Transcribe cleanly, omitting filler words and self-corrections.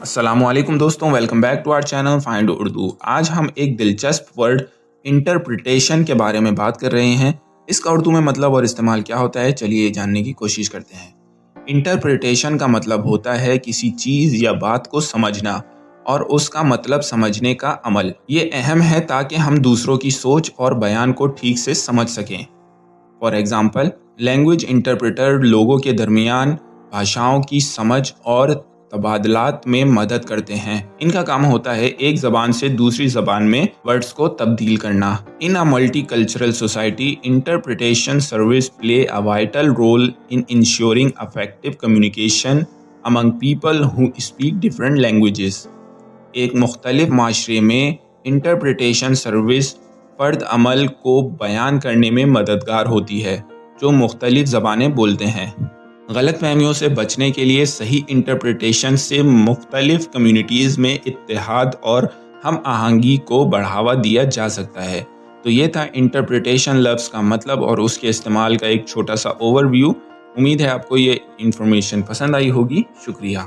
السلام علیکم دوستوں، welcome back to our channel find Urdu. آج ہم ایک دلچسپ ورڈ انٹرپریٹیشن کے بارے میں بات کر رہے ہیں۔ اس کا اردو میں مطلب اور استعمال کیا ہوتا ہے، چلیے جاننے کی کوشش کرتے ہیں۔ انٹرپریٹیشن کا مطلب ہوتا ہے کسی چیز یا بات کو سمجھنا اور اس کا مطلب سمجھنے کا عمل۔ یہ اہم ہے تاکہ ہم دوسروں کی سوچ اور بیان کو ٹھیک سے سمجھ سکیں۔ فار ایگزامپل، لینگویج انٹرپریٹر لوگوں کے درمیان بھاشاؤں کی سمجھ اور تبادلات میں مدد کرتے ہیں۔ ان کا کام ہوتا ہے ایک زبان سے دوسری زبان میں ورڈز کو تبدیل کرنا۔ In a multicultural society, interpretation service play a vital role in ensuring effective communication among people who speak different languages. ایک مختلف معاشرے میں انٹرپریٹیشن سروس فرد عمل کو بیان کرنے میں مددگار ہوتی ہے جو مختلف زبانیں بولتے ہیں۔ غلط فہمیوں سے بچنے کے لیے صحیح انٹرپریٹیشن سے مختلف کمیونٹیز میں اتحاد اور ہم آہنگی کو بڑھاوا دیا جا سکتا ہے۔ تو یہ تھا انٹرپریٹیشن لفظ کا مطلب اور اس کے استعمال کا ایک چھوٹا سا اوور ویو۔ امید ہے آپ کو یہ انفارمیشن پسند آئی ہوگی۔ شکریہ۔